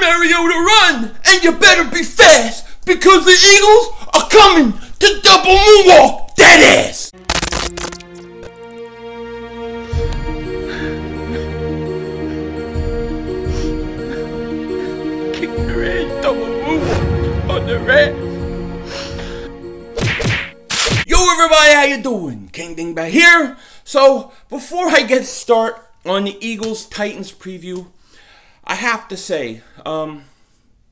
Mariota, run! And you better be fast, because the Eagles are coming to double moonwalk that ass! Kick their ass, double moonwalk on the red. Yo everybody, how you doing? King Dingbat here. So, before I get started on the Eagles-Titans preview, I have to say,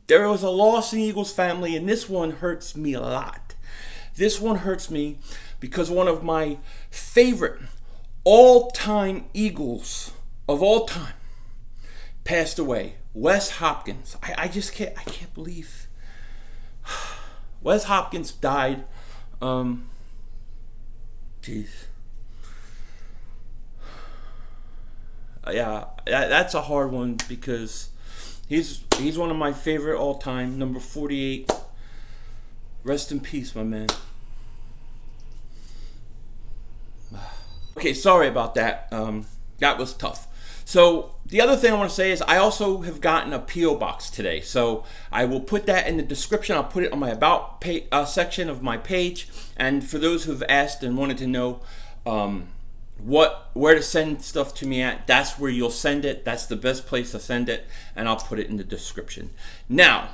there was a loss in the Eagles family, and this one hurts me a lot. This one hurts me because one of my favorite all-time Eagles of all time passed away. Wes Hopkins. I can't believe Wes Hopkins died. Jeez. Yeah, that's a hard one because he's one of my favorite all time. Number 48. Rest in peace, my man. Okay, sorry about that. That was tough. So the other thing I want to say is I also have gotten a P.O. box today. So I will put that in the description. I'll put it on my about section of my page. And for those who have asked and wanted to know where to send stuff to me at, that's where you'll send it. That's the best place to send it, and I'll put it in the description. Now,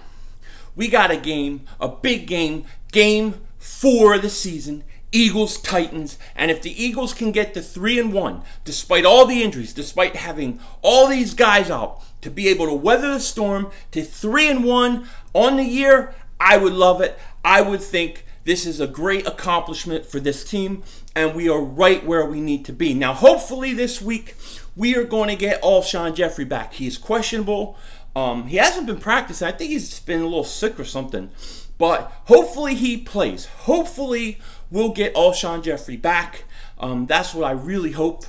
we got a game, a big game, game 4 of the season, Eagles-Titans, and if the Eagles can get to 3-1, despite all the injuries, despite having all these guys out, to be able to weather the storm to 3-1 on the year, I would love it. I would think this is a great accomplishment for this team, and we are right where we need to be. Now, hopefully this week, we are going to get Alshon Jeffrey back. He is questionable. He hasn't been practicing. I think he's been a little sick or something. But hopefully he plays. Hopefully we'll get Alshon Jeffrey back. That's what I really hope.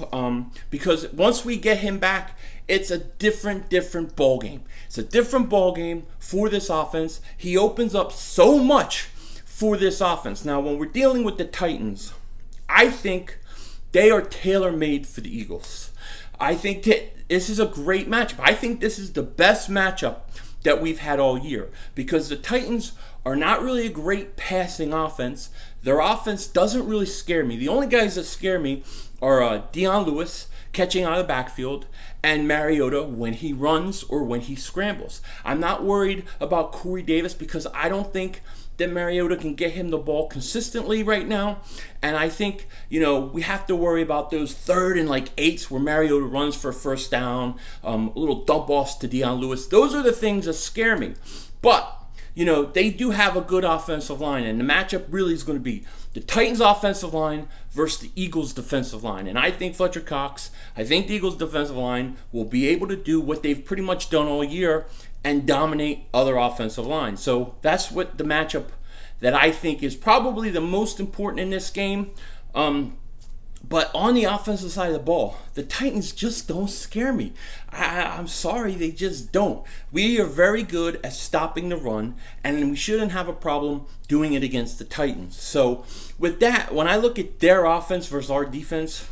Because once we get him back, it's a different ball game. It's a different ball game for this offense. He opens up so much for this offense. Now, when we're dealing with the Titans, I think they are tailor-made for the Eagles. I think that this is a great matchup. I think this is the best matchup that we've had all year because the Titans are not really a great passing offense. Their offense doesn't really scare me. The only guys that scare me are Dion Lewis catching out of the backfield and Mariota when he runs or when he scrambles. I'm not worried about Corey Davis because I don't think that Mariota can get him the ball consistently right now. And I think, you know, we have to worry about those 3rd and 8s where Mariota runs for a first down, little dump offs to Dion Lewis. Those are the things that scare me. But, you know, they do have a good offensive line, and the matchup really is going to be the Titans' offensive line versus the Eagles' defensive line. And I think Fletcher Cox, I think the Eagles' defensive line will be able to do what they've pretty much done all year and dominate other offensive lines. So that's what the matchup that I think is probably the most important in this game. But on the offensive side of the ball, the Titans just don't scare me. I'm sorry, they just don't. We are very good at stopping the run, and we shouldn't have a problem doing it against the Titans. So with that, when I look at their offense versus our defense,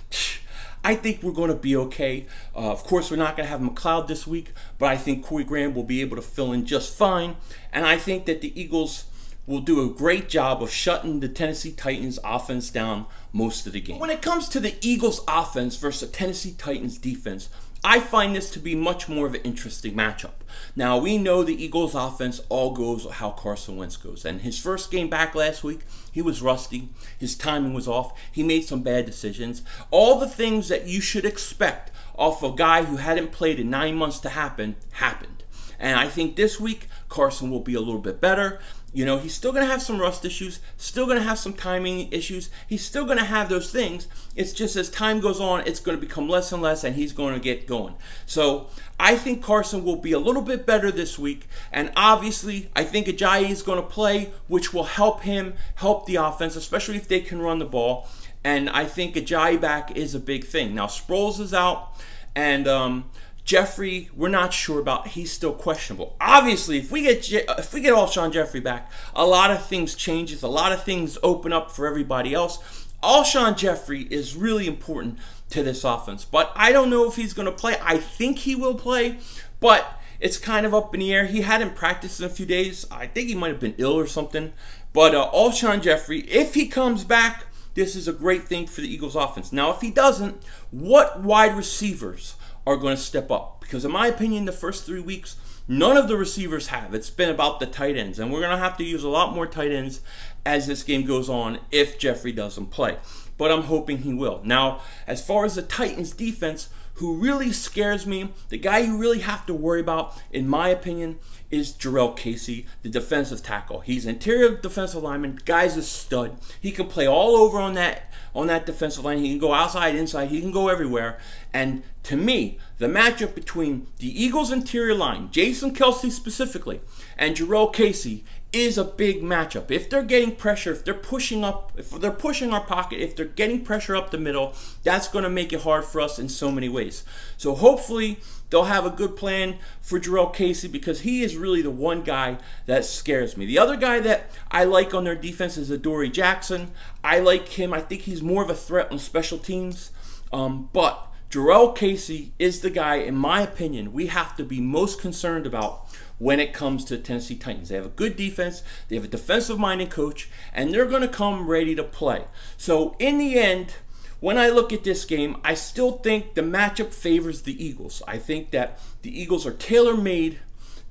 I think we're going to be okay. Of course, we're not going to have McLeod this week, but I think Corey Graham will be able to fill in just fine. And I think that the Eagles will do a great job of shutting the Tennessee Titans offense down most of the game. When it comes to the Eagles offense versus the Tennessee Titans defense, I find this to be much more of an interesting matchup. Now, we know the Eagles offense all goes how Carson Wentz goes. And his first game back last week, he was rusty. His timing was off. He made some bad decisions. All the things that you should expect off a guy who hadn't played in 9 months to happen, happened. And I think this week, Carson will be a little bit better. You know, he's still going to have some rust issues, still going to have some timing issues. He's still going to have those things. It's just as time goes on, it's going to become less and less, and he's going to get going. So I think Carson will be a little bit better this week. And obviously, I think Ajayi is going to play, which will help him help the offense, especially if they can run the ball. And I think Ajayi back is a big thing. Now, Sproles is out, and Jeffrey, we're not sure about. He's still questionable. Obviously, if we get Alshon Jeffrey back, a lot of things changes. A lot of things open up for everybody else. Alshon Jeffrey is really important to this offense, but I don't know if he's going to play. I think he will play, but it's kind of up in the air. He hadn't practiced in a few days. I think he might have been ill or something. But Alshon Jeffrey, if he comes back, this is a great thing for the Eagles offense. Now, if he doesn't, what wide receivers are going to step up? Because in my opinion, the first 3 weeks, none of the receivers have. It's been about the tight ends. And we're going to have to use a lot more tight ends as this game goes on if Jeffrey doesn't play. But I'm hoping he will. Now, as far as the Titans defense, who really scares me, the guy you really have to worry about, in my opinion, is Jurrell Casey, the defensive tackle. He's interior defensive lineman. The guy's a stud. He can play all over on that defensive line. He can go outside, inside. He can go everywhere. And to me, the matchup between the Eagles' interior line, Jason Kelce specifically, and Jurrell Casey is a big matchup. If they're getting pressure, if they're pushing up, if they're pushing our pocket, if they're getting pressure up the middle, that's going to make it hard for us in so many ways. So hopefully they'll have a good plan for Jurrell Casey, because he is really the one guy that scares me. The other guy that I like on their defense is Adoree Jackson. I like him. I think he's more of a threat on special teams. But Jurrell Casey is the guy, in my opinion, we have to be most concerned about when it comes to Tennessee Titans. They have a good defense, they have a defensive-minded coach, and they're going to come ready to play. So in the end, when I look at this game, I still think the matchup favors the Eagles. I think that the Eagles are tailor-made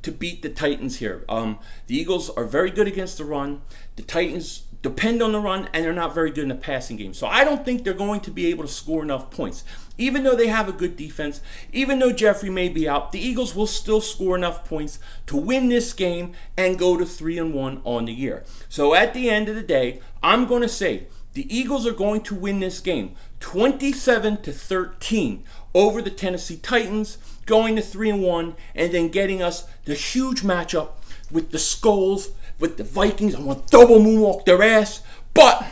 to beat the Titans here. The Eagles are very good against the run. The Titans depend on the run, and they're not very good in the passing game. So I don't think they're going to be able to score enough points. Even though they have a good defense, even though Jeffrey may be out, the Eagles will still score enough points to win this game and go to 3-1 on the year. So at the end of the day, I'm going to say the Eagles are going to win this game 27-13 over the Tennessee Titans, going to 3-1, and then getting us the huge matchup with the Skulls, with the Vikings. I want to double moonwalk their ass. But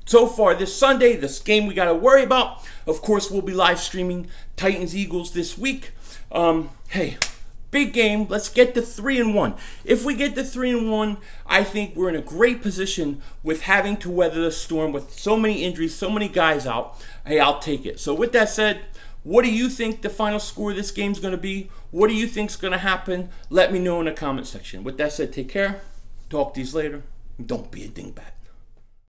so far this Sunday, this game we got to worry about. Of course, we'll be live streaming Titans-Eagles this week. Hey, big game. Let's get to 3-1. If we get to 3-1, I think we're in a great position with having to weather the storm with so many injuries, so many guys out. Hey, I'll take it. So with that said, what do you think the final score of this game is going to be? What do you think is going to happen? Let me know in the comment section. With that said, take care. Talk to you later. Don't be a dingbat.